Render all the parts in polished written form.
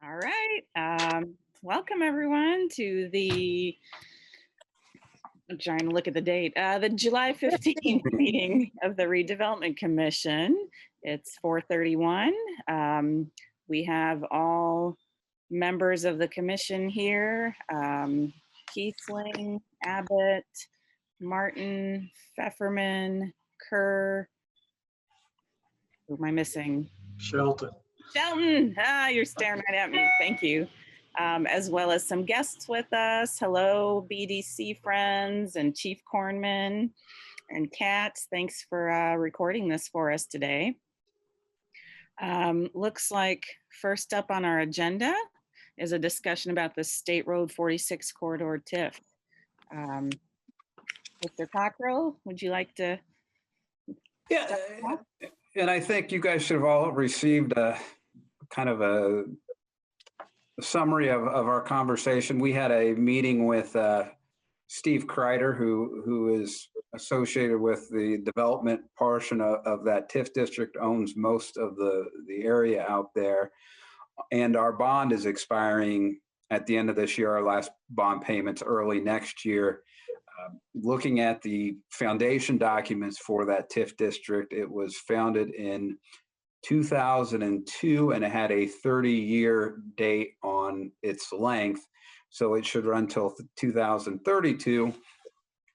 All right. Welcome everyone to I'm trying to look at the date, the July 15th meeting of the Redevelopment Commission. It's 4:31. We have all members of the commission here. Kiesling, Abbott, Martin, Pfefferman, Kerr. Who am I missing? Shelton. Shelton, you're staring right at me. Thank you. As well as some guests with us. Hello, BDC friends and Chief Cornman and Kat. Thanks for recording this for us today. Looks like first up on our agenda is a discussion about the State Road 46 corridor TIF. Mr. Cockrell, would you like to? Yeah, and I think you guys should have all received a kind of a summary of our conversation. We had a meeting with Steve Kreider, who is associated with the development portion of that TIF district, owns most of the area out there. And our bond is expiring at the end of this year. Our last bond payments early next year. Looking at the foundation documents for that TIF district, it was founded in 2002 and it had a 30-year date on its length. So it should run till 2032.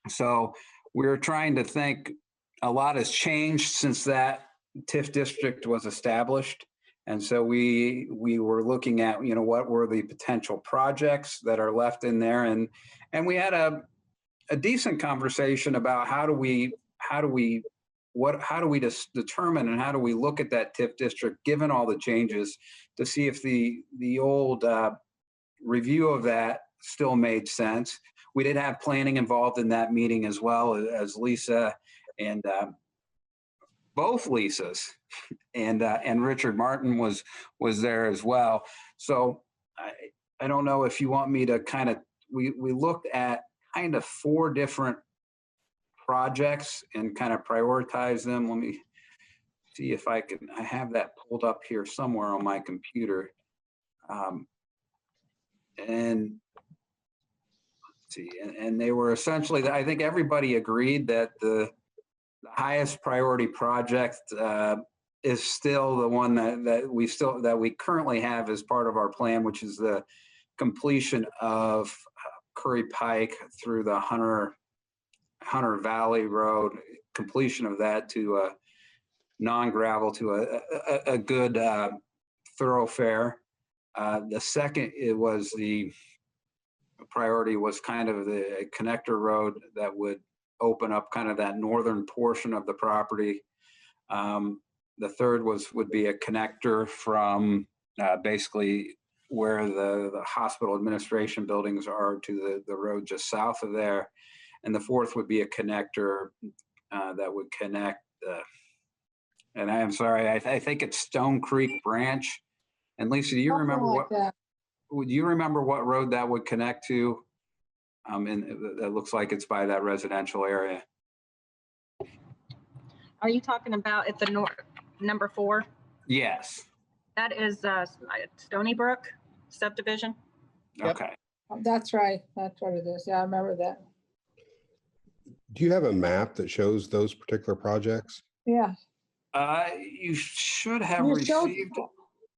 So we're trying to think, a lot has changed since that TIF district was established. And so we were looking at, what were the potential projects that are left in there. And we had a decent conversation about how do we just determine and how do we look at that TIF district given all the changes to see if the old review of that still made sense. We did have planning involved in that meeting as well as Lisa and both Lisas and Richard Martin was there as well. So I don't know if you want me to kind of, we looked at kind of 4 different projects and kind of prioritize them. Let me see if I have that pulled up here somewhere on my computer. And let's see, and they were essentially, I think everybody agreed that the highest priority project is still the one that we currently have as part of our plan, which is the completion of Curry Pike through the Hunter Valley Road, completion of that to non-gravel to a good thoroughfare. The second, the priority was kind of the connector road that would open up kind of that northern portion of the property. The third would be a connector from basically where the hospital administration buildings are to the road just south of there. And the fourth would be a connector that would connect, and I am sorry, I think it's Stone Creek Branch. And Lisa, do you remember what road that would connect to? And it looks like it's by that residential area. Are you talking about at the north, number 4? Yes. That is Stony Brook subdivision. Okay. That's right. That's what it is. Yeah, I remember that. Do you have a map that shows those particular projects? Yeah. You should have received.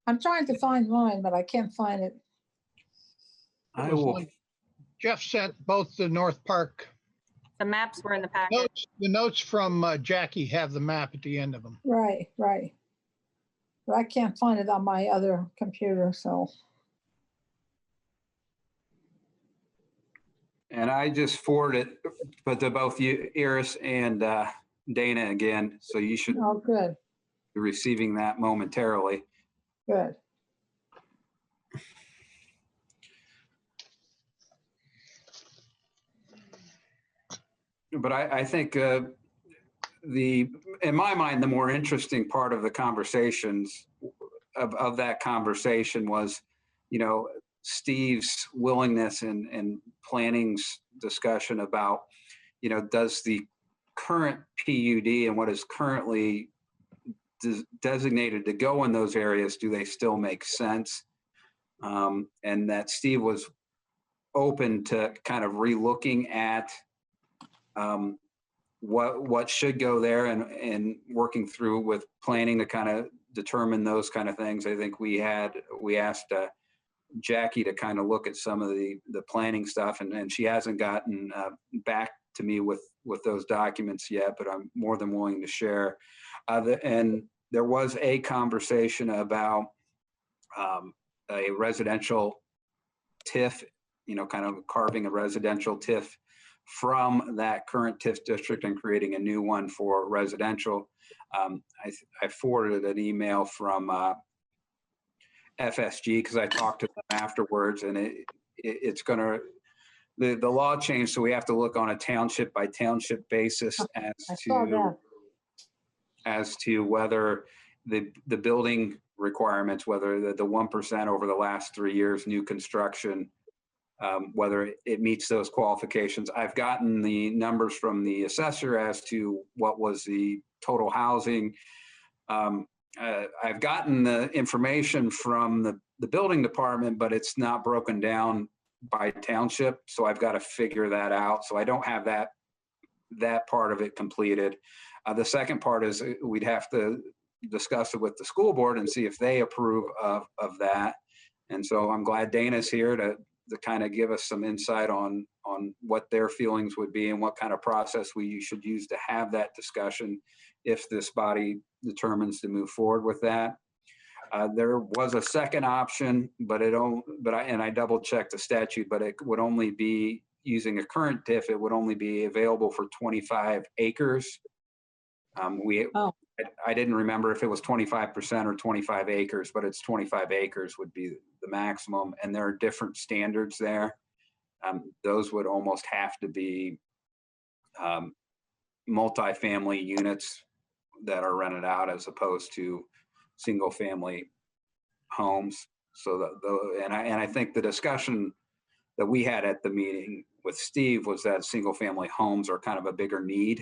I'm trying to find mine, but I can't find it. I will. Jeff sent both the North Park. The maps were in the packet. The notes from Jackie have the map at the end of them. Right. But I can't find it on my other computer, so. And I just forwarded it, but to both you, Iris and Dana again, so you should good. be receiving that momentarily. Good. But I think in my mind, the more interesting part of the conversations of that conversation was, Steve's willingness and planning's discussion about, does the current PUD and what is currently designated to go in those areas, do they still make sense? and that Steve was open to kind of relooking at what should go there and working through with planning to kind of determine those kind of things. I think we asked Jackie to kind of look at some of the planning stuff, and she hasn't gotten back to me with those documents yet, but I'm more than willing to share. And there was a conversation about a residential TIF, kind of carving a residential TIF from that current TIF district and creating a new one for residential. I forwarded an email from FSG because I talked to them afterwards, and it's going to, the law changed, so we have to look on a township by township basis as to whether the building requirements, whether the 1% over the last 3 years new construction, whether it meets those qualifications. I've gotten the numbers from the assessor as to what was the total housing. I've gotten the information from the building department, but it's not broken down by township. So I've got to figure that out. So I don't have that part of it completed. The second part is we'd have to discuss it with the school board and see if they approve of that. And so I'm glad Dana's here to kind of give us some insight on what their feelings would be and what kind of process we should use to have that discussion if this body determines to move forward with that. There was a second option, but I double checked the statute, but it would only be using a current TIF. It would only be available for 25 acres. I didn't remember if it was 25% or 25 acres, but it's 25 acres would be the maximum. And there are different standards there. Those would almost have to be multifamily units that are rented out as opposed to single family homes. So and I think the discussion that we had at the meeting with Steve was that single family homes are kind of a bigger need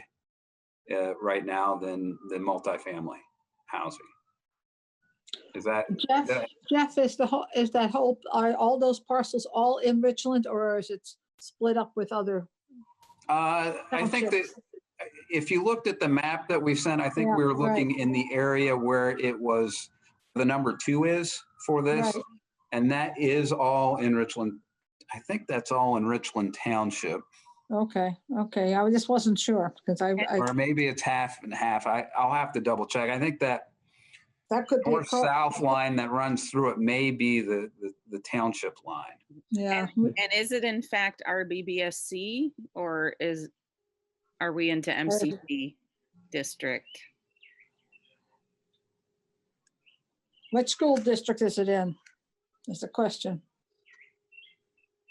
right now than multifamily housing. Is that Jeff, are all those parcels all in Richland, or is it split up with other? I think that if you looked at the map that we sent, I think we were looking in the area where it was, the number 2 is for this, and that is all in Richland. I think that's all in Richland Township. Okay. I just wasn't sure because or maybe it's half and half. I'll have to double check. I think that could be north-south line that runs through it may be the township line. Yeah. And is it in fact RBBSC, or are we into MCC district? Which school district is it in? Is the question.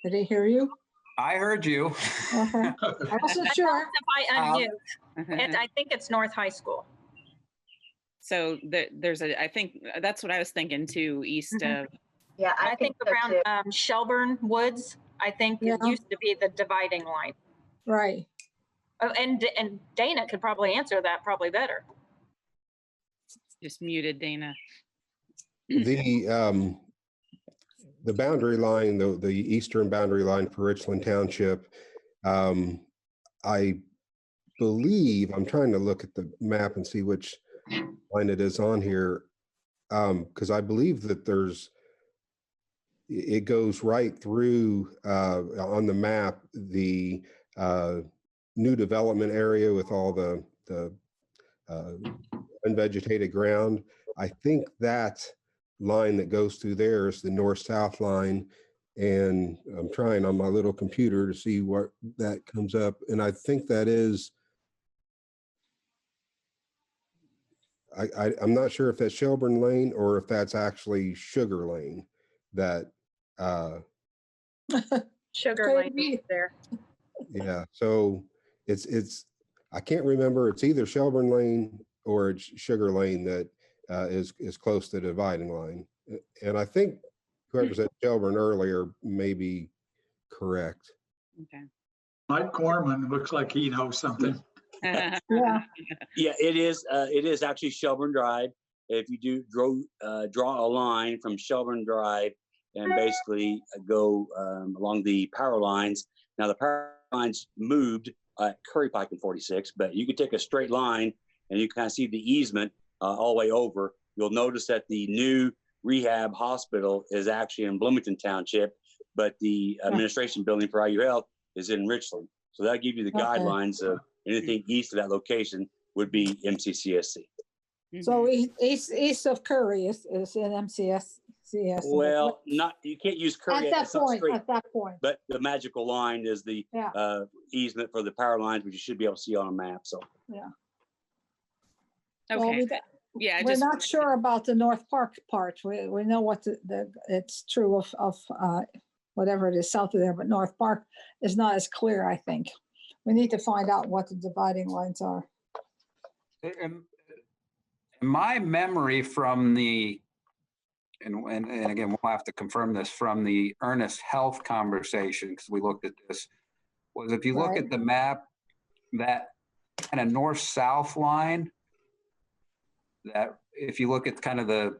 Did I hear you? I heard you. Okay. I wasn't sure. If I unmute, I think it's North High School. So I think that's what I was thinking too, east of. Yeah, I think around Shelburne Woods, I think it used to be the dividing line. Right. Oh, and Dana could probably answer that probably better. Just muted Dana. The boundary line, the eastern boundary line for Richland Township, I believe, I'm trying to look at the map and see which line it is on here, because I believe that it goes right through on the map, the new development area with all the unvegetated ground. I think that line that goes through there is the north-south line, and I'm trying on my little computer to see what that comes up, and I think that is, I'm not sure if that's Shelburne Lane or if that's actually Sugar Lane that Sugar Lane there. Yeah, so it's I can't remember, it's either Shelburne Lane or it's Sugar Lane that is close to the dividing line. And I think whoever said Shelburne earlier may be correct. Okay. Mike Corman looks like he knows something. Yeah. Yeah, it is actually Shelburne Drive. If you draw a line from Shelburne Drive and basically go along the power lines. Now the power lines moved at Curry Pike in 46, but you could take a straight line and you kind of see the easement all the way over. You'll notice that the new rehab hospital is actually in Bloomington Township, but the administration building for IU Health is in Richland. So that'll give you the guidelines of anything east of that location would be MCCSC. So east of Curry is in MCS. Well, not, you can't use Curry At that point, but the magical line is the easement for the power lines, which you should be able to see on a map. So yeah. Okay. Well, Yeah, we're not sure about the North Park part. We know what it's true of whatever it is south of there, but North Park is not as clear, I think. We need to find out what the dividing lines are. In my memory from the, and again, we'll have to confirm this, from the Ernest Health conversation, because we looked at this, was if you look at the map, that kind of north-south line, that if you look at kind of the,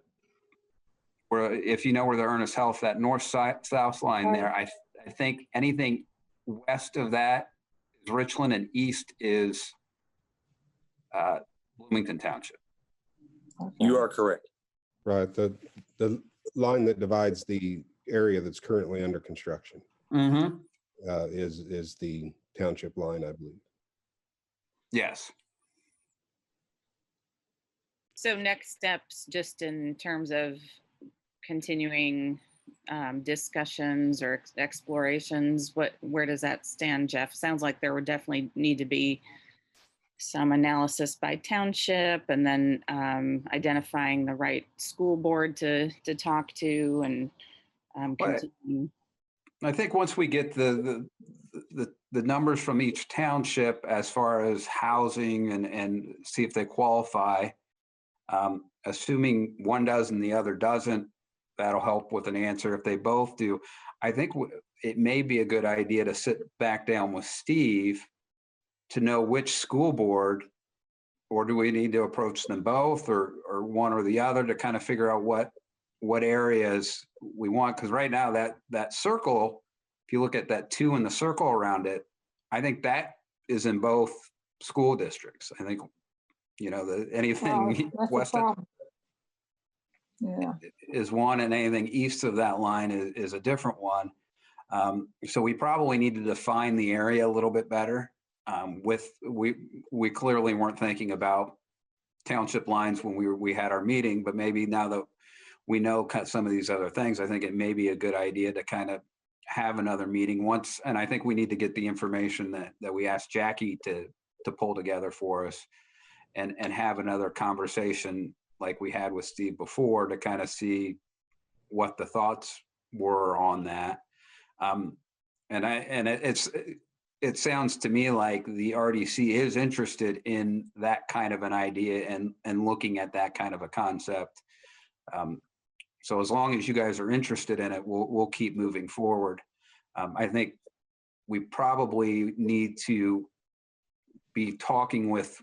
where, if you know where the Ernest Health, that north-south line there, I think anything west of that is Richland and east is Bloomington Township. Okay. you are correct. Right, the line that divides the area that's currently under construction is the township line, I believe. Yes. So next steps, just in terms of continuing discussions or explorations, where does that stand, Jeff? Sounds like there would definitely need to be some analysis by township, and then identifying the right school board to talk to, and continue. I think once we get the numbers from each township as far as housing and see if they qualify, assuming one does and the other doesn't, that'll help with an answer. If they both do, I think it may be a good idea to sit back down with Steve to know which school board, or do we need to approach them both, or one or the other, to kind of figure out what areas we want. Because right now that circle, if you look at that 2 in the circle around it, I think that is in both school districts. I think, you know, anything west of is one, and anything east of that line is a different one. So we probably need to define the area a little bit better. We clearly weren't thinking about township lines when we had our meeting, but maybe now that we know some of these other things, I think it may be a good idea to kind of have another meeting once. And I think we need to get the information that we asked Jackie to pull together for us, and have another conversation like we had with Steve before, to kind of see what the thoughts were on that. It sounds to me like the RDC is interested in that kind of an idea and looking at that kind of a concept. So as long as you guys are interested in it, we'll keep moving forward. I think we probably need to be talking with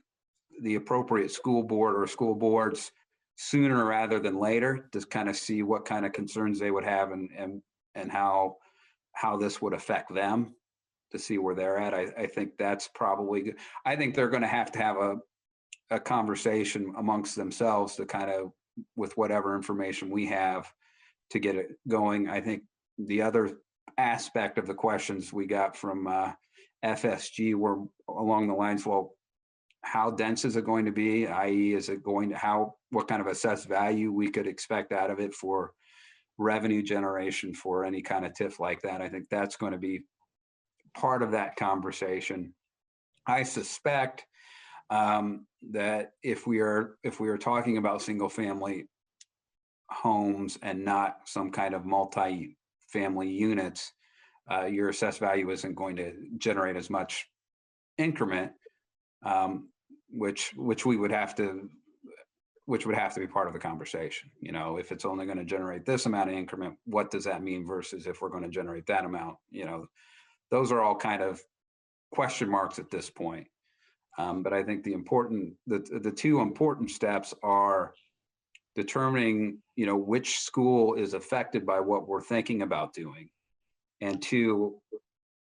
the appropriate school board or school boards sooner rather than later, to kind of see what kind of concerns they would have and how this would affect them, to see where they're at. I think that's probably good. I think they're going to have a conversation amongst themselves to kind of, with whatever information we have, to get it going. I think the other aspect of the questions we got from FSG were along the lines, well, how dense is it going to be? i.e., is it going to, what kind of assessed value we could expect out of it for revenue generation for any kind of TIF like that? I think that's going to be part of that conversation. I suspect that if we are talking about single family homes and not some kind of multi-family units, your assessed value isn't going to generate as much increment, which would have to be part of the conversation. You know, if it's only going to generate this amount of increment, what does that mean versus if we're going to generate that amount? You know, those are all kind of question marks at this point. But I think the two important steps are determining, which school is affected by what we're thinking about doing. And two,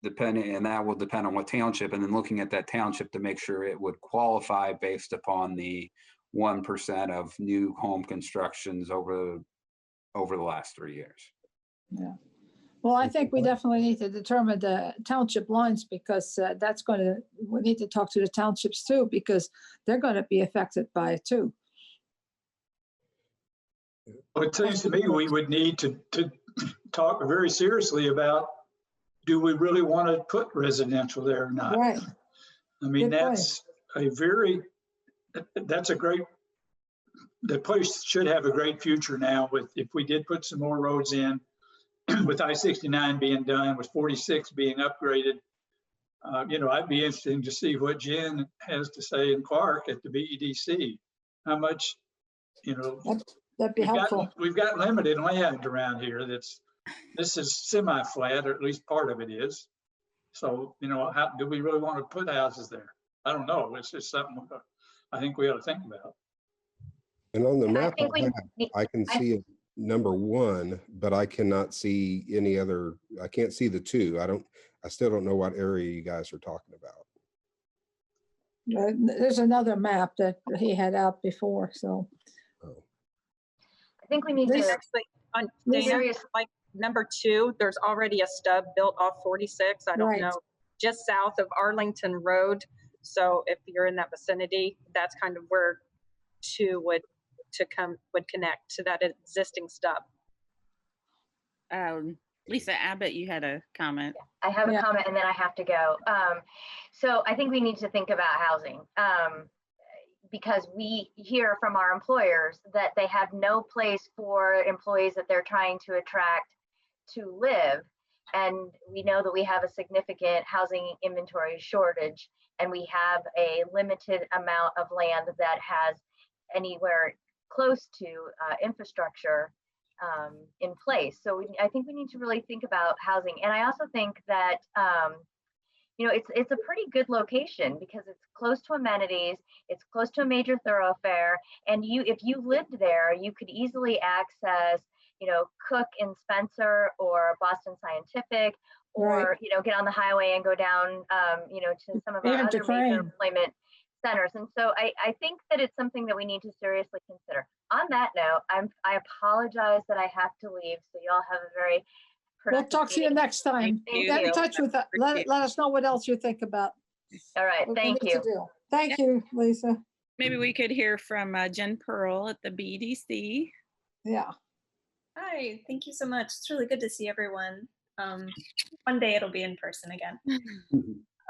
and that will depend on what township, and then looking at that township to make sure it would qualify based upon the 1% of new home constructions over the last 3 years. Yeah. Well, I think we definitely need to determine the township lines because we need to talk to the townships too, because they're going to be affected by it too. Well, it seems to me we would need to talk very seriously about, do we really want to put residential there or not? Right. I mean, Good point. The place should have a great future now if we did put some more roads in, with I-69 being done, with 46 being upgraded. I'd be interested to see what Jen has to say in Clark at the BEDC. How much, That'd be helpful. we've got limited land around here. This is semi-flat, or at least part of it is. So, how do we really want to put houses there? I don't know. It's just something I think we ought to think about. And on the And I map, think I can see it number 1, but I cannot see any other. I can't see the 2. I still don't know what area you guys are talking about. There's another map that he had out before, so. I think we need There's to, actually on Lisa? areas like number 2, there's already a stub built off 46. I don't Right. know, just south of Arlington Road. So if you're in that vicinity, that's kind of where 2 would connect to that existing stub. Lisa Abbott, you had a comment. I have Yeah. a comment and then I have to go. So I think we need to think about housing because we hear from our employers that they have no place for employees that they're trying to attract to live. And we know that we have a significant housing inventory shortage, and we have a limited amount of land that has anywhere close to infrastructure in place. So I think we need to really think about housing. And I also think that, it's a pretty good location because it's close to amenities, it's close to a major thoroughfare. And if you lived there, you could easily access, Cook in Spencer or Boston Scientific, or, Right. get on the highway and go down, to some of our Even to other major Crane. employment centers. And so I think that it's something that we need to seriously consider. On that note, I apologize that I have to leave. So y'all have a very We'll productive talk to you meeting. next time. Thank Get in you. touch with us. Let us know what else you think about. All right, what we thank need to you. do. Thank you, Lisa. Maybe we could hear from Jen Pearl at the BDC. Yeah. Hi, thank you so much. It's really good to see everyone. One day it'll be in person again.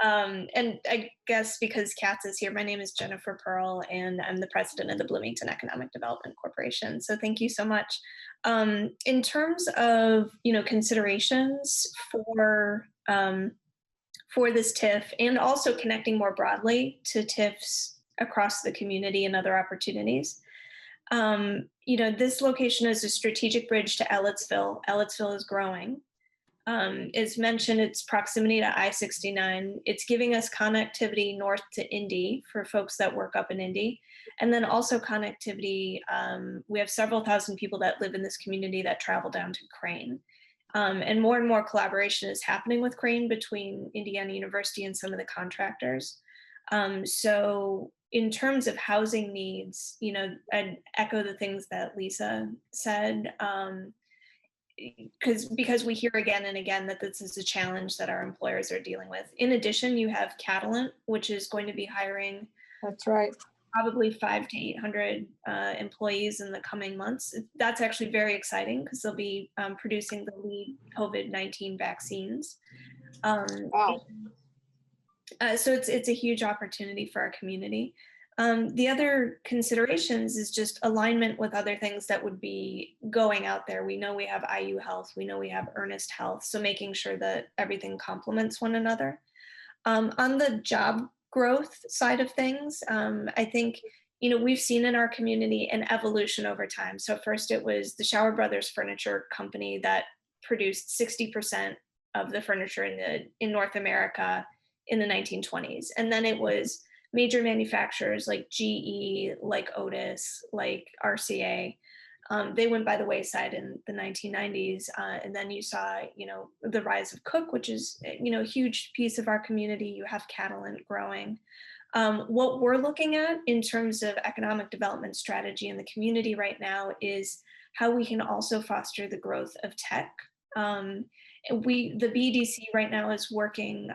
And I guess because Katz is here, my name is Jennifer Pearl, and I'm the president of the Bloomington Economic Development Corporation. So thank you so much. In terms of considerations for this TIF, and also connecting more broadly to TIFs across the community and other opportunities. This location is a strategic bridge to Ellettsville. Ellettsville is growing. As mentioned, its proximity to I-69. It's giving us connectivity north to Indy for folks that work up in Indy. And then also connectivity, we have several thousand people that live in this community that travel down to Crane. And more collaboration is happening with Crane between Indiana University and some of the contractors. So in terms of housing needs, I'd echo the things that Lisa said, because we hear again and again that this is a challenge that our employers are dealing with. In addition, you have Catalent, which is going to be hiring. That's right. Probably 500 to 800 employees in the coming months. That's actually very exciting because they'll be producing the lead COVID-19 vaccines. Wow. So it's a huge opportunity for our community. The other considerations is just alignment with other things that would be going out there. We know we have IU Health, we know we have Ernest Health, so making sure that everything complements one another. On the job growth side of things, I think, we've seen in our community an evolution over time. So first it was the Shower Brothers Furniture Company that produced 60% of the furniture in North America in the 1920s. And then it was major manufacturers like GE, like Otis, like RCA. They went by the wayside in the 1990s. And then you saw, the rise of Cook, which is, a huge piece of our community. You have Catalent growing. What we're looking at in terms of economic development strategy in the community right now is how we can also foster the growth of tech. The BDC right now is working,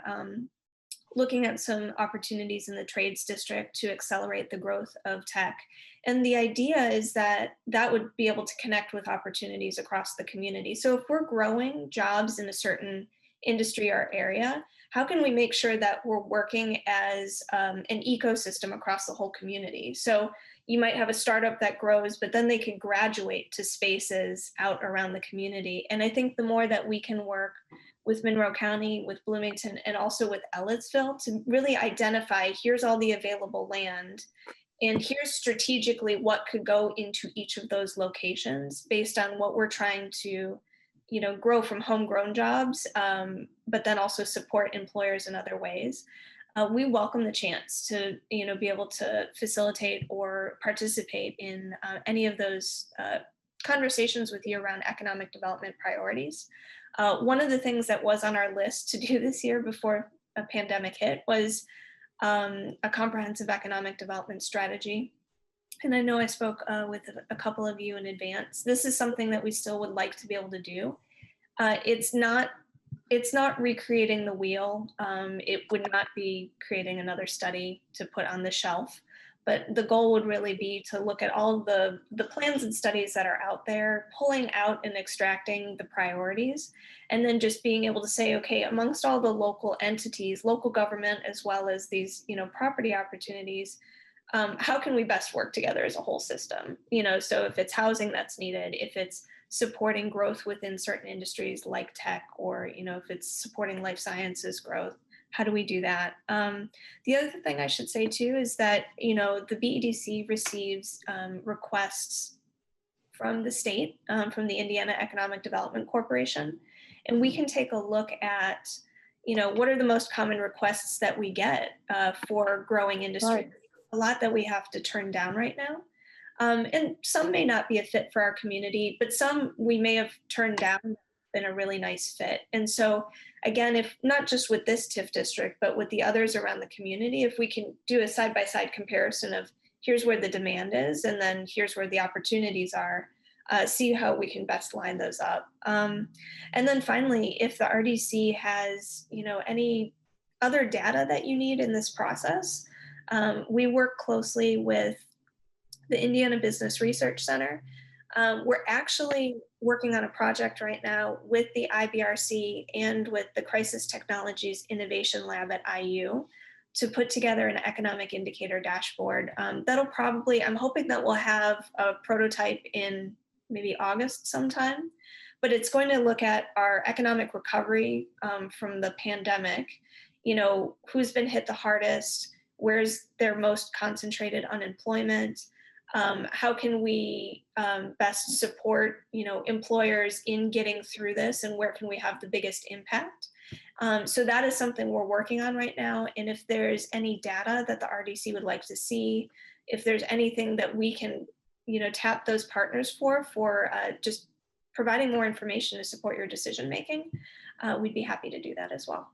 looking at some opportunities in the trades district to accelerate the growth of tech. And the idea is that that would be able to connect with opportunities across the community. So if we're growing jobs in a certain industry or area, how can we make sure that we're working as an ecosystem across the whole community? So you might have a startup that grows, but then they can graduate to spaces out around the community. And I think the more that we can work with Monroe County, with Bloomington, and also with Ellettsville to really identify, here's all the available land, and here's strategically what could go into each of those locations based on what we're trying to grow from homegrown jobs, but then also support employers in other ways. We welcome the chance to, be able to facilitate or participate in any of those conversations with you around economic development priorities. One of the things that was on our list to do this year before a pandemic hit was a comprehensive economic development strategy. And I know I spoke with a couple of you in advance. This is something that we still would like to be able to do. It's not recreating the wheel. It would not be creating another study to put on the shelf. But the goal would really be to look at all the plans and studies that are out there, pulling out and extracting the priorities, and then just being able to say, okay, amongst all the local entities, local government, as well as these, property opportunities, how can we best work together as a whole system? So if it's housing that's needed, if it's supporting growth within certain industries like tech, or, if it's supporting life sciences growth, how do we do that? The other thing I should say too is that, the BEDC receives requests from the state, from the Indiana Economic Development Corporation, and we can take a look at, what are the most common requests that we get for growing industry. Right. A lot that we have to turn down right now. And some may not be a fit for our community, but some we may have turned down, been a really nice fit. And so again, if not just with this TIF district, but with the others around the community, if we can do a side-by-side comparison of here's where the demand is, and then here's where the opportunities are, see how we can best line those up. And then finally, if the RDC has, any other data that you need in this process, we work closely with the Indiana Business Research Center. We're actually working on a project right now with the IBRC and with the Crisis Technologies Innovation Lab at IU to put together an economic indicator dashboard. That'll probably, I'm hoping that we'll have a prototype in maybe August sometime, but it's going to look at our economic recovery from the pandemic, who's been hit the hardest, where's their most concentrated unemployment, how can we best support, employers in getting through this, and where can we have the biggest impact? So that is something we're working on right now. And if there's any data that the RDC would like to see, if there's anything that we can, tap those partners for just providing more information to support your decision-making, we'd be happy to do that as well.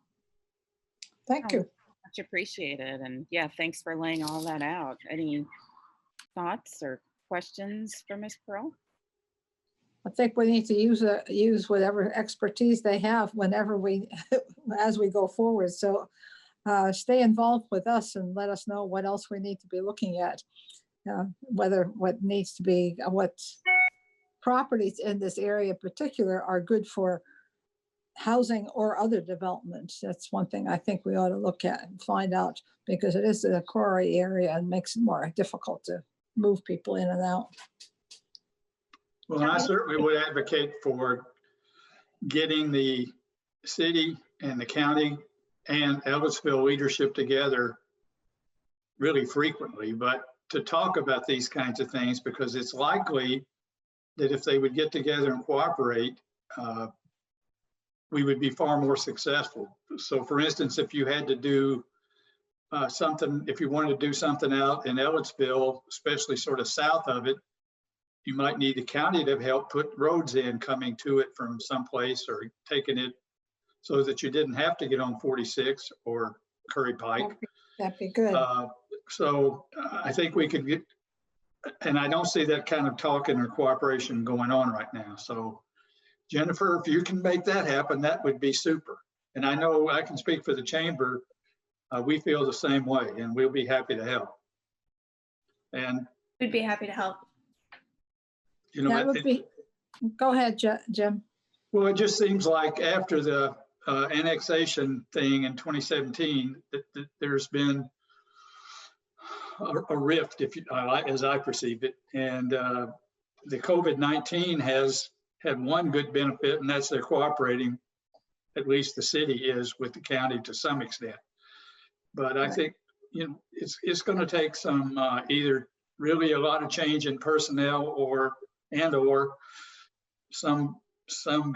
Thank you. Much appreciated. And yeah, thanks for laying all that out. Any thoughts or questions for Ms. Pearl? I think we need to use whatever expertise they have whenever as we go forward. So stay involved with us and let us know what else we need to be looking at, what properties in this area in particular are good for housing or other developments. That's one thing I think we ought to look at and find out, because it is a quarry area and makes it more difficult to move people in and out. Well, I certainly would advocate for getting the city and the county and Ellettsville leadership together really frequently, but to talk about these kinds of things, because it's likely that if they would get together and cooperate, we would be far more successful. So for instance, if you had to do something, if you wanted to do something out in Ellettsville, especially sort of south of it, you might need the county to help put roads in coming to it from someplace or taking it so that you didn't have to get on 46 or Curry Pike. That'd be good. So I think we could get, and I don't see that kind of talking or cooperation going on right now. So Jennifer, if you can make that happen, that would be super. And I know I can speak for the chamber. We feel the same way, and we'll be happy to help. And We'd be happy to help. you know, That would be, go ahead, Jim. well, it just seems like after the annexation thing in 2017, that there's been a rift, if you, as I perceive it, and the COVID-19 has had one good benefit, and that's they're cooperating. At least the city is with the county to some extent. But I think, you know, it's going to take some either really a lot of change in personnel or some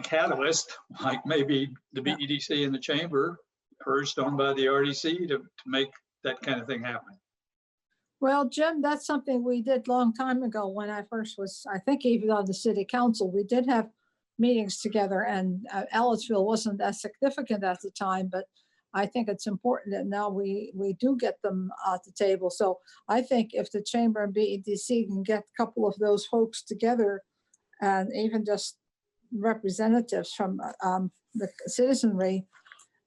catalyst, like maybe the BEDC and the chamber urged on by the RDC to make that kind of thing happen. Well, Jim, that's something we did a long time ago when I first was, I think even on the city council, we did have meetings together, and Ellisville wasn't as significant at the time, but I think it's important that now we do get them at the table. So I think if the chamber and BEDC can get a couple of those folks together, and even just representatives from the citizenry,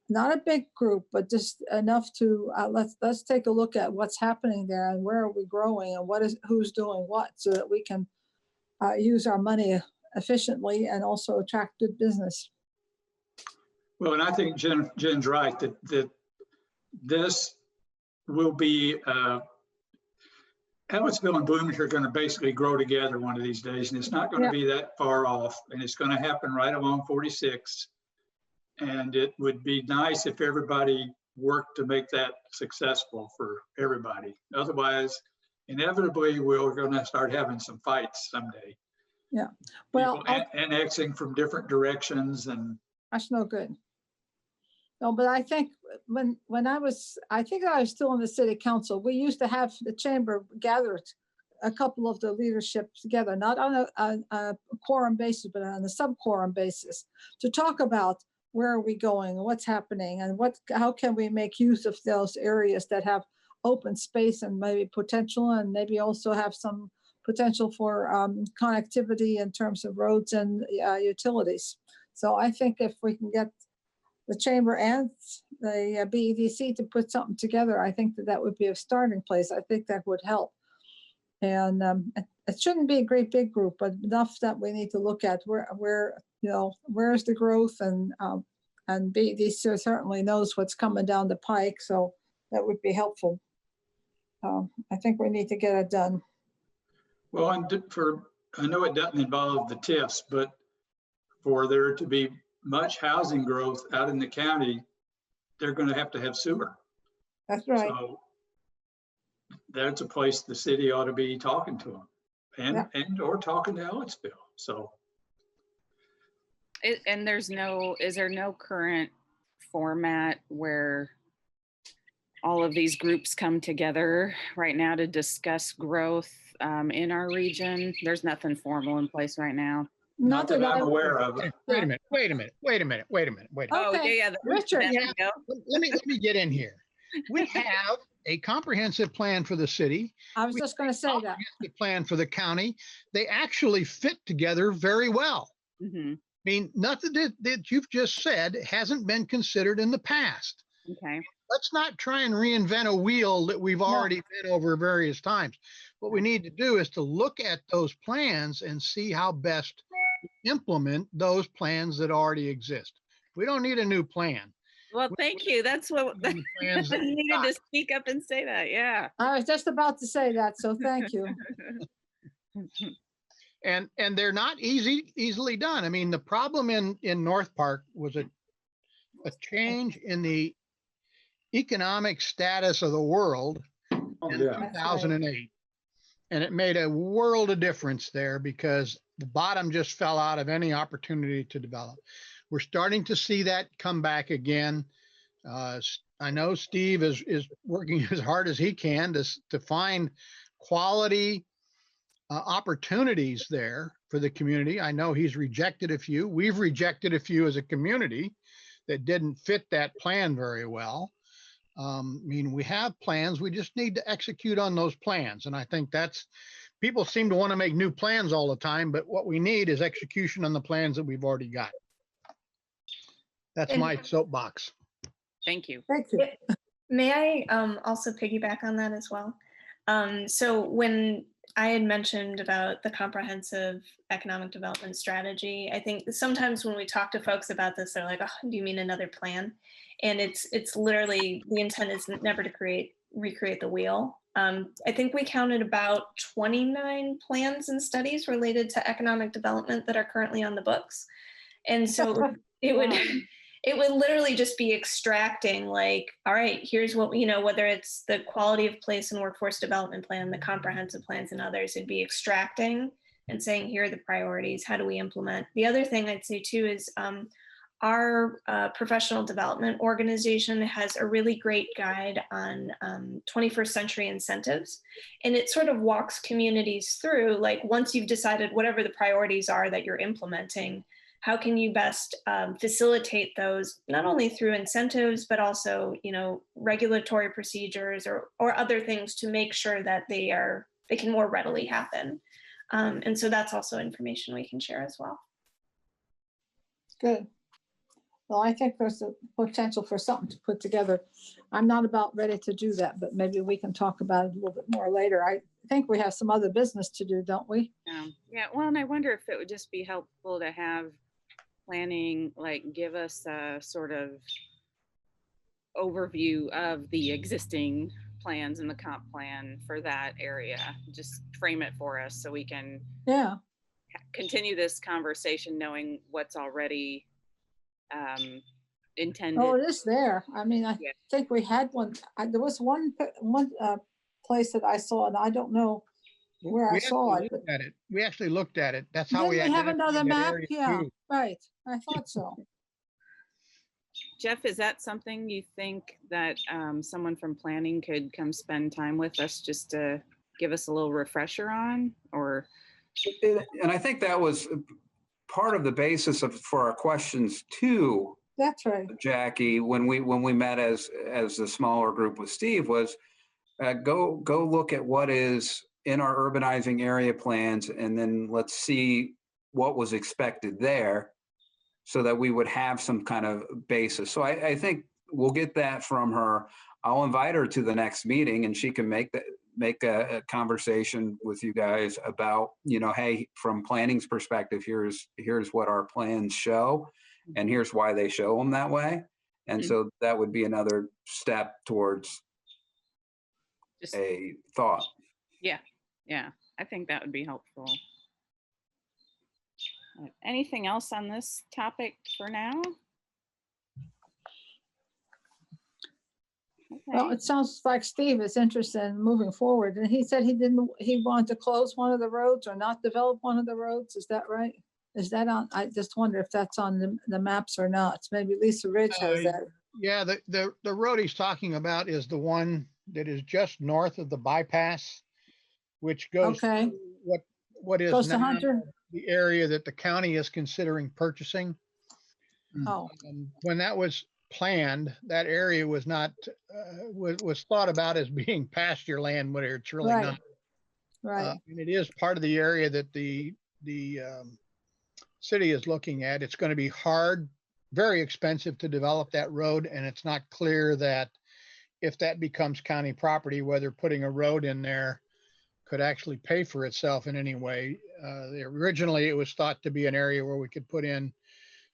not a big group, but just enough to let's take a look at what's happening there and where are we growing and who's doing what, so that we can use our money efficiently and also attract good business. Well, and I think Jen's right that this will be Ellisville and Bloomington are going to basically grow together one of these days, and it's not going to be that far off, and it's going to happen right along 46. And it would be nice if everybody worked to make that successful for everybody. Otherwise, inevitably, we're going to start having some fights someday. Yeah, well, annexing from different directions, and that's no good. No, but I think when I was still in the city council, we used to have the chamber gathered a couple of the leadership together, not on a quorum basis, but on a sub-quorum basis, to talk about where are we going, what's happening, and how can we make use of those areas that have open space and maybe potential, and maybe also have some potential for connectivity in terms of roads and utilities. So I think if we can get the chamber and the BEDC to put something together, I think that would be a starting place. I think that would help. And it shouldn't be a great big group, but enough that we need to look at where where's the growth, and BEDC certainly knows what's coming down the pike, so that would be helpful. I think we need to get it done. well, I know it doesn't involve the TIFs, but for there to be much housing growth out in the county, they're going to have sewer. That's right. So that's a place the city ought to be talking to them, and or talking to Ellisville. So. And is there no current format where all of these groups come together right now to discuss growth in our region? There's nothing formal in place right now. Not that I'm aware of. Wait a minute. Oh, Okay. yeah. Richard. Let me get in here. We have a comprehensive plan for the city. I was just going to say that. The plan for the county. They actually fit together very well. Mm-hmm. I mean, nothing that you've just said hasn't been considered in the past. Okay. Let's not try and reinvent a wheel that we've already been over various times. What we need to do is to look at those plans and see how best to implement those plans that already exist. We don't need a new plan. Well, thank you. That's what The plans that you we've needed got. to speak up and say that. Yeah. I was just about to say that, so thank you. And they're not easily done. I mean, the problem in North Park was a change in the economic status of the world in 2008. And it made a world of difference there because the bottom just fell out of any opportunity to develop. We're starting to see that come back again. I know Steve is working as hard as he can to find quality opportunities there for the community. I know he's rejected a few. We've rejected a few as a community that didn't fit that plan very well. I mean, we have plans. We just need to execute on those plans. And I think that's, people seem to want to make new plans all the time, but what we need is execution on the plans that we've already got. That's And- my soapbox. Thank you. Thank you. May I also piggyback on that as well? So when I had mentioned about the comprehensive economic development strategy, I think sometimes when we talk to folks about this, they're like, "Oh, do you mean another plan?" And it's literally, the intent is never to recreate the wheel. I think we counted about 29 plans and studies related to economic development that are currently on the books. And so it would it would literally just be extracting, like, all right, here's what, whether it's the quality of place and workforce development plan, the comprehensive plans and others, it'd be extracting and saying, here are the priorities, how do we implement? The other thing I'd say too is our professional development organization has a really great guide on 21st century incentives. And it sort of walks communities through, like, once you've decided whatever the priorities are that you're implementing, how can you best facilitate those, not only through incentives, but also, regulatory procedures or other things to make sure that they can more readily happen. And so that's also information we can share as well. Good. Well, I think there's a potential for something to put together. I'm not about ready to do that, but maybe we can talk about it a little bit more later. I think we have some other business to do, don't we? Yeah. Well, and I wonder if it would just be helpful to have planning, like, give us a sort of overview of the existing plans in the comp plan for that area. Just frame it for us so we can continue this conversation knowing what's already intended. Oh, it is there. I mean, I think we had one. There was one place that I saw, and I don't know where I saw it. We actually looked at it. That's how we have another map. Yeah, too. right. I thought so. Jeff, is that something you think that someone from planning could come spend time with us just to give us a little refresher on? Or And I think that was part of the basis for our questions too. That's right, Jackie, when we met as a smaller group with Steve, was go look at what is in our urbanizing area plans, and then let's see what was expected there, so that we would have some kind of basis. So I think we'll get that from her. I'll invite her to the next meeting, and she can make a conversation with you guys about, hey, from planning's perspective, here's what our plans show, and here's why they show them that way. And so that would be another step towards just a thought. Yeah, I think that would be helpful. Anything else on this topic for now? Okay. Well, it sounds like Steve is interested in moving forward, and he said he wanted to close one of the roads or not develop one of the roads. Is that right? Is that on? I just wonder if that's on the maps or not. Maybe Lisa Ridge has that. Yeah, the road he's talking about is the one that is just north of the bypass, which goes to what is Goes to now Hunter? the area that the county is considering purchasing. Oh, When that was planned, that area was not was thought about as being pasture land, but it's really Right. not. right. And it is part of the area that the city is looking at. It's going to be hard, very expensive to develop that road, and it's not clear that if that becomes county property, whether putting a road in there could actually pay for itself in any way. Originally, it was thought to be an area where we could put in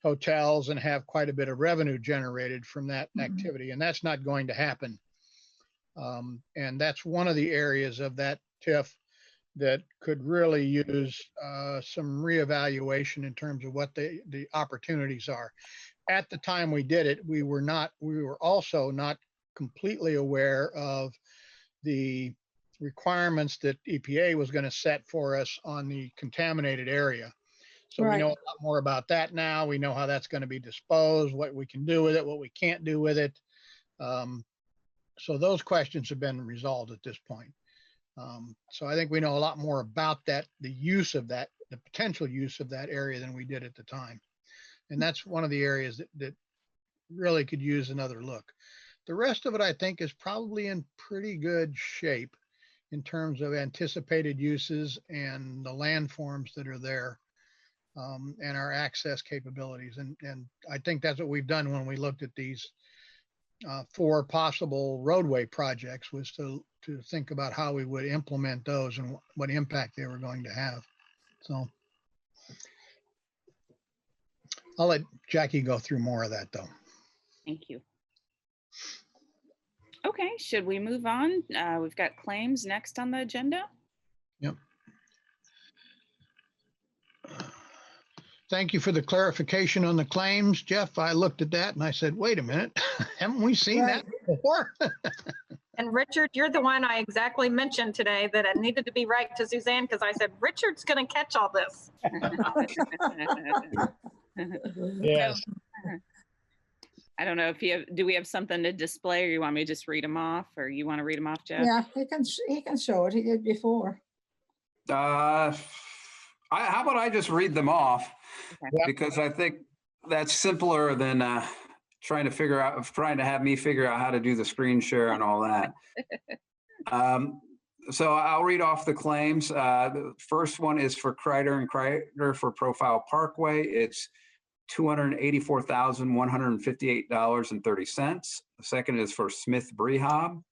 hotels and have quite a bit of revenue generated from that activity, and that's not going to happen. And that's one of the areas of that TIF that could really use some reevaluation in terms of what the opportunities are. At the time we did it, we were also not completely aware of the requirements that EPA was going to set for us on the contaminated area. So we know a lot more about that now. We know how that's going to be disposed, what we can do with it, what we can't do with it. So those questions have been resolved at this point. So I think we know a lot more about that, the use of that, the potential use of that area than we did at the time. And that's one of the areas that really could use another look. The rest of it, I think, is probably in pretty good shape in terms of anticipated uses and the landforms that are there, and our access capabilities. And I think that's what we've done when we looked at these 4 possible roadway projects, was to think about how we would implement those and what impact they were going to have. So I'll let Jackie go through more of that, though. Thank you. Okay, should we move on? We've got claims next on the agenda. Yep. Thank you for the clarification on the claims, Jeff. I looked at that and I said, wait a minute, haven't we seen that before? And Richard, you're the one I exactly mentioned today that I needed to be right to Suzanne, because I said, Richard's going to catch all this. Yes. I don't know if you have, do we have something to display, or you want me to just read them off, or you want to read them off, Jeff? Yeah, he can show it. He did before. How about I just read them off? Okay. Because I think that's simpler than trying to have me figure out how to do the screen share and all that. So I'll read off the claims. The first one is for Kreider and Kreider for Profile Parkway. It's $284,158.30. The second is for Smith Brehob,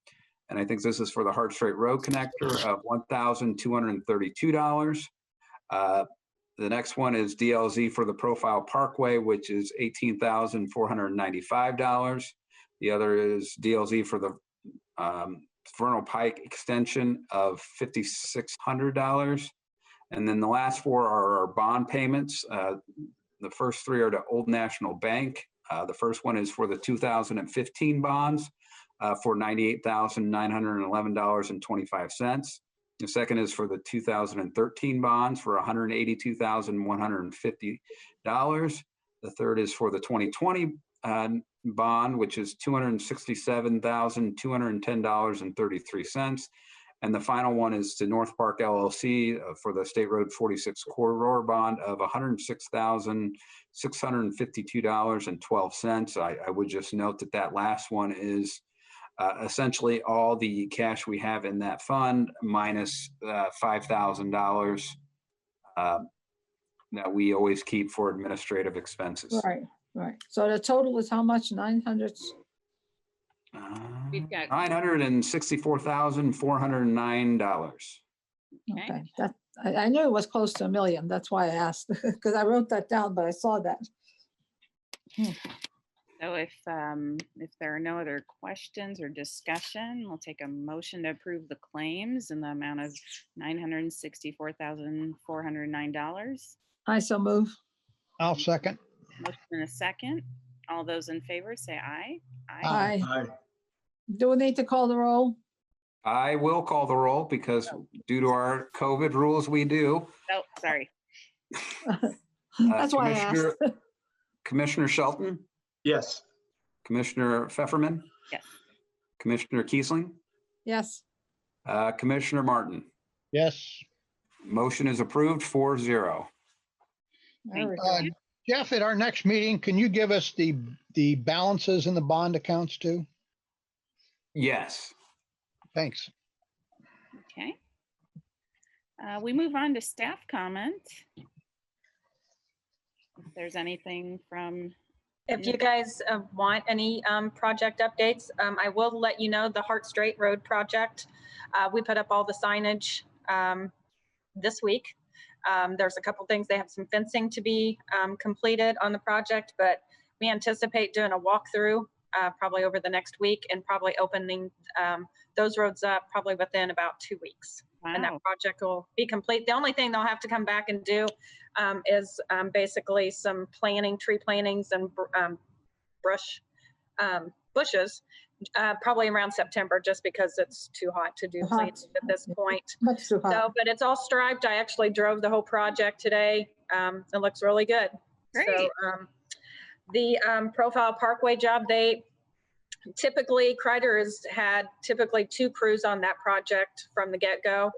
and I think this is for the Hart Strait Road Connector, of $1,232. The next one is DLZ for the Profile Parkway, which is $18,495. The other is DLZ for the Vernal Pike extension of $5,600. And then the last 4 are our bond payments. The first 3 are to Old National Bank. The first one is for the 2015 bonds for $98,911.25. The second is for the 2013 bonds for $182,150. The third is for the 2020 bond, which is $267,210.33. And the final one is to North Park LLC for the State Road 46 corridor bond of $106,652.12. I would just note that that last one is essentially all the cash we have in that fund minus $5,000 that we always keep for administrative expenses. Right, right. So the total is how much? 900? We've got $964,409. Okay, that, I knew it was close to $1 million. That's why I asked, because I wrote that down, but I saw that. So if there are no other questions or discussion, we'll take a motion to approve the claims in the amount of $964,409. I so move. I'll second. Motion in a second. All those in favor say aye. Aye. Aye. Do we need to call the roll? I will call the roll because due to our COVID rules, we do. Oh, sorry. That's why I asked. Commissioner Shelton, Yes. Commissioner Pfefferman, Yes. Commissioner Kiesling, Yes, Commissioner Martin. Yes. Motion is approved 4-0. there we Uh, go. Jeff, at our next meeting, can you give us the balances in the bond accounts too? Yes. Thanks. Okay. We move on to staff comment. If there's anything from, If you guys want any project updates, I will let you know the Hart Strait Road project. We put up all the signage this week. There's a couple things. They have some fencing to be completed on the project, but we anticipate doing a walkthrough probably over the next week and probably opening those roads up probably within about 2 weeks. And that wow, project will be complete. The only thing they'll have to come back and do is basically some planting, tree plantings and bushes, probably around September, just because it's too hot to do Hot. planting at this point. Much too So, hot. but it's all striped. I actually drove the whole project today. It looks really good. great. So the Profile Parkway job, they Typically, Kreider has had typically 2 crews on that project from the get-go.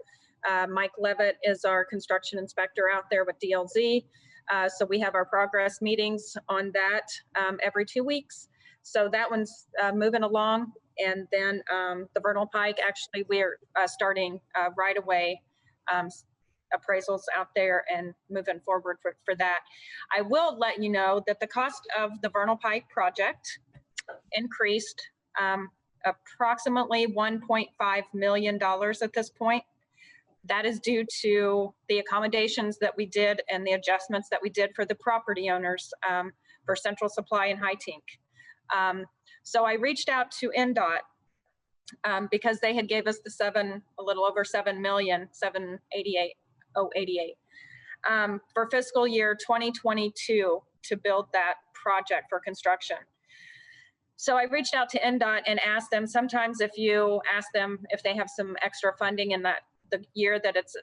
Mike Levitt is our construction inspector out there with DLZ. So we have our progress meetings on that every 2 weeks. So that one's moving along. And then the Vernal Pike, actually, we're starting right away appraisals out there and moving forward for that. I will let you know that the cost of the Vernal Pike project increased approximately $1.5 million at this point. That is due to the accommodations that we did and the adjustments that we did for the property owners for Central Supply and High Tink. So I reached out to NDOT because they had gave us the a little over 7 million, 788, 088 for fiscal year 2022 to build that project for construction. So I reached out to NDOT and asked them, sometimes if you ask them if they have some extra funding in that the year that it's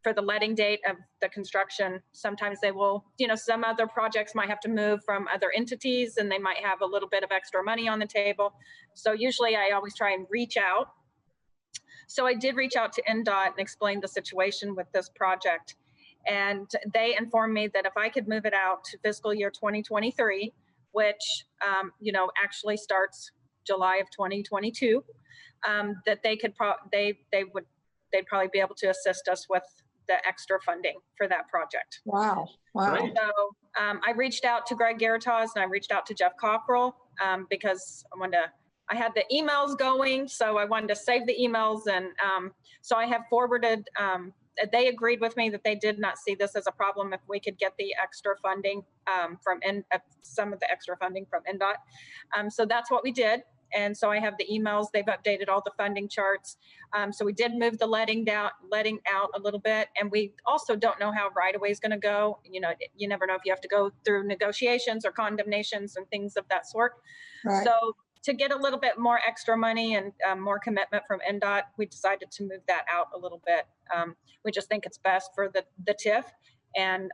for the letting date of the construction, sometimes they will, some other projects might have to move from other entities and they might have a little bit of extra money on the table. So usually I always try and reach out. So I did reach out to NDOT and explain the situation with this project. And they informed me that if I could move it out to fiscal year 2023, which, actually starts July of 2022, that they could they'd probably be able to assist us with the extra funding for that project. Wow. Wow. Great. So I reached out to Greg Garatos and I reached out to Jeff Cockrell because I had the emails going, so I wanted to save the emails. And so I have forwarded, they agreed with me that they did not see this as a problem if we could get the extra funding some of the extra funding from NDOT. So that's what we did. And so I have the emails, they've updated all the funding charts. So we did move the letting out a little bit. And we also don't know how right-of-way is going to go. You never know if you have to go through negotiations or condemnations and things of that sort. Right. So to get a little bit more extra money and more commitment from NDOT, we decided to move that out a little bit. We just think it's best for the TIF. And,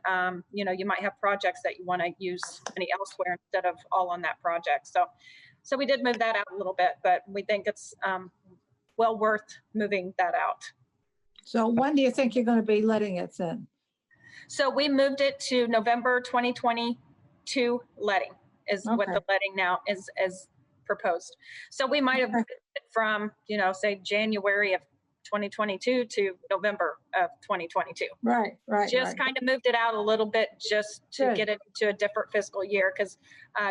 you might have projects that you want to use money elsewhere instead of all on that project. So we did move that out a little bit, but we think it's well worth moving that out. So when do you think you're going to be letting it then? So we moved it to November 2022 letting is what the letting now is proposed. So we might have moved it from, say January of 2022 to November of 2022. Right. Just kind of moved it out a little bit just to get it to a different fiscal year because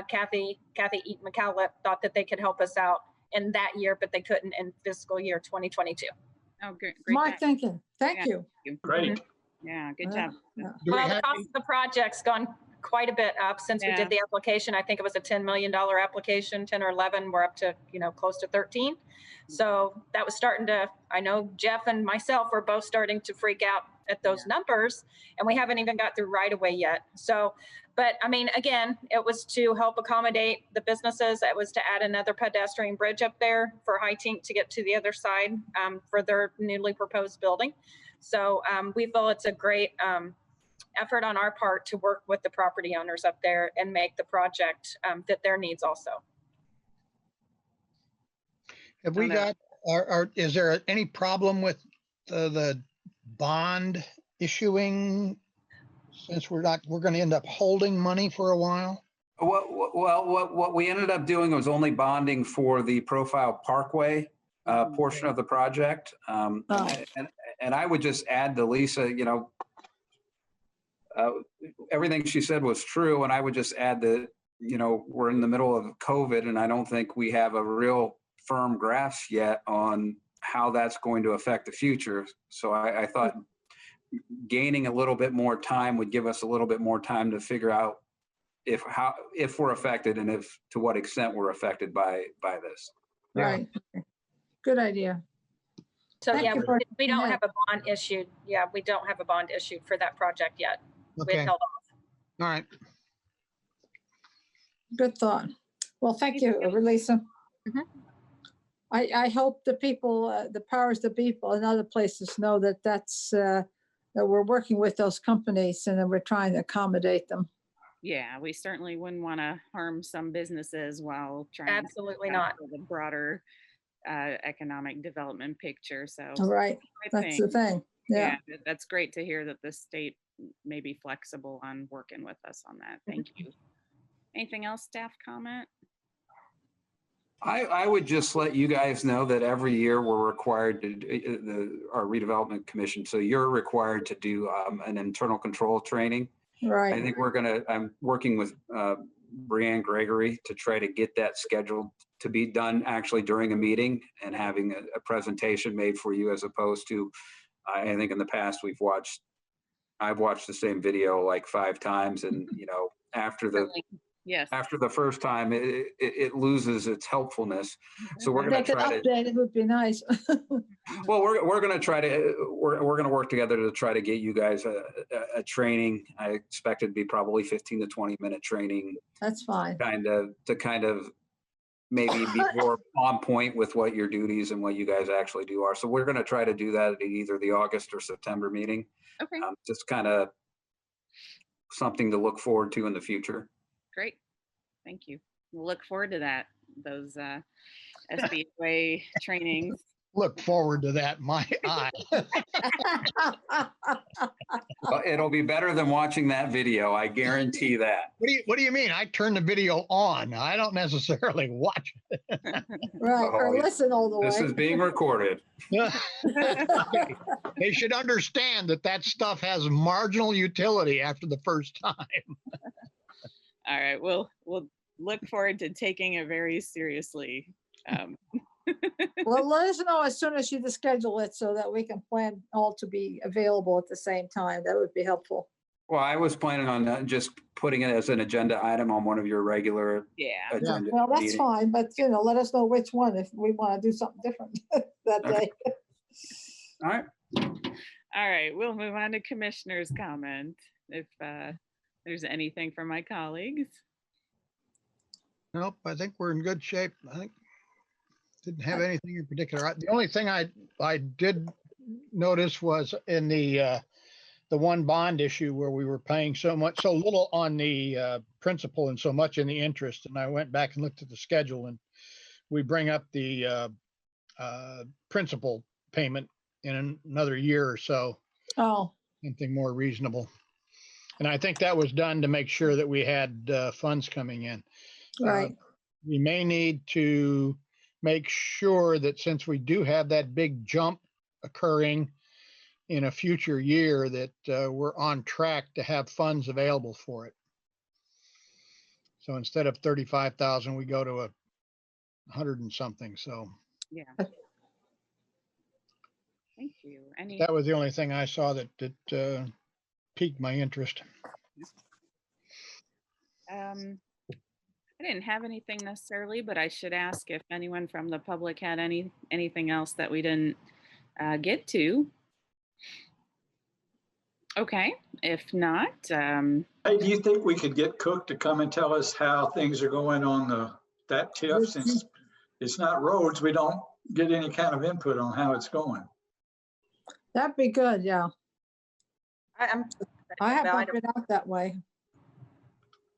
Kathy Eaton McCallum thought that they could help us out in that year, but they couldn't in fiscal year 2022. Oh, great. Smart thinking. Thank you. Great. Yeah, good job. Well, the cost of the project's gone quite a bit up since we did the application. I think it was a $10 million application, 10 or 11. We're up to, close to 13. So that was starting to, I know Jeff and myself were both starting to freak out at those numbers, and we haven't even got through right away yet. So, but I mean, again, it was to help accommodate the businesses. It was to add another pedestrian bridge up there for High Tink to get to the other side for their newly proposed building. So we feel it's a great effort on our part to work with the property owners up there and make the project fit their needs also. Have we got, is there any problem with the bond issuing since we're going to end up holding money for a while? Well, what we ended up doing was only bonding for the Profile Parkway portion of the project. And I would just add to Lisa, everything she said was true. And I would just add that, we're in the middle of COVID and I don't think we have a real firm grasp yet on how that's going to affect the future. So I thought gaining a little bit more time would give us a little bit more time to figure out if we're affected and to what extent we're affected by this. Right. Good idea. So we don't have a bond issued. Yeah, we don't have a bond issued for that project yet. Okay. We held off. All right. Good thought. Well, thank you, Lisa. I hope the people, the powers that be in other places know that that we're working with those companies and that we're trying to accommodate them. Yeah, we certainly wouldn't want to harm some businesses while trying to Absolutely look not. out for the broader economic development picture. So Right, I that's the think, thing. Yeah. that's great to hear that the state may be flexible on working with us on that. Thank you. Anything else, staff comment? I would just let you guys know that every year we're required to, our redevelopment commission, so you're required to do an internal control training. I Right. think I'm working with Brianne Gregory to try to get that scheduled to be done actually during a meeting and having a presentation made for you, as opposed to, I think in the past I've watched the same video like 5 times, and after Yes. the first time, it loses its helpfulness. So we're going Make to an try to, update, it would be nice. well, we're going to try to, we're going to work together to try to get you guys a training. I expect it to be probably 15 to 20-minute training, That's fine. kind of maybe be more on point with what your duties and what you guys actually do are. So we're going to try to do that at either the August or September meeting. Okay, Just kind of something to look forward to in the future. great. Thank you. We'll look forward to that, those SBA trainings. Look forward to that, my eye. It'll be better than watching that video. I guarantee that. What do you mean? I turn the video on. I don't necessarily watch it. Right, or Oh, listen all the This way. is being recorded. They should understand that stuff has marginal utility after the first time. All right, we'll look forward to taking it very seriously. Well, let us know as soon as you schedule it so that we can plan all to be available at the same time. That would be helpful. Well, I was planning on just putting it as an agenda item on one of your regular Yeah. agenda Well, that's meetings. fine, but let us know which one if we want to do something different that Okay. day. All right. All right, we'll move on to commissioners' comment. If there's anything from my colleagues. Nope, I think we're in good shape. I think didn't have anything in particular. The only thing I did notice was in the one bond issue where we were paying so little on the principal and so much in the interest. And I went back and looked at the schedule, and we bring up the principal payment in another year or so, Oh, something more reasonable. And I think that was done to make sure that we had funds coming in. right. We may need to make sure that since we do have that big jump occurring in a future year, that we're on track to have funds available for it. So instead of 35,000, we go to 100 and something. So Yeah. Thank you. that was the only thing I saw that piqued my interest. I didn't have anything necessarily, but I should ask if anyone from the public had anything else that we didn't get to. Okay, if not, Hey, do you think we could get Cook to come and tell us how things are going on that TIF? Since it's not roads, we don't get any kind of input on how it's going. That'd be good, yeah. I have Well, not been out that way.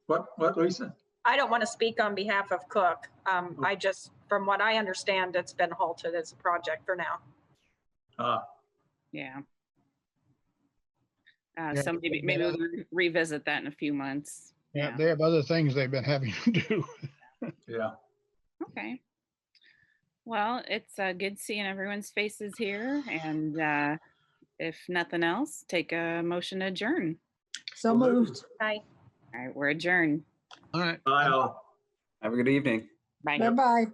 What, Lisa? I don't want to speak on behalf of Cook. I just, from what I understand, it's been halted as a project for now. yeah. Yeah, So maybe we'll revisit that in a few months. Yeah, they have other things they've been having to do. Yeah. Okay. Well, it's good seeing everyone's faces here, and if nothing else, take a motion to adjourn. So moved. Bye. All right, we're adjourned. All right. Bye all. Have a good evening. Bye. Bye-bye.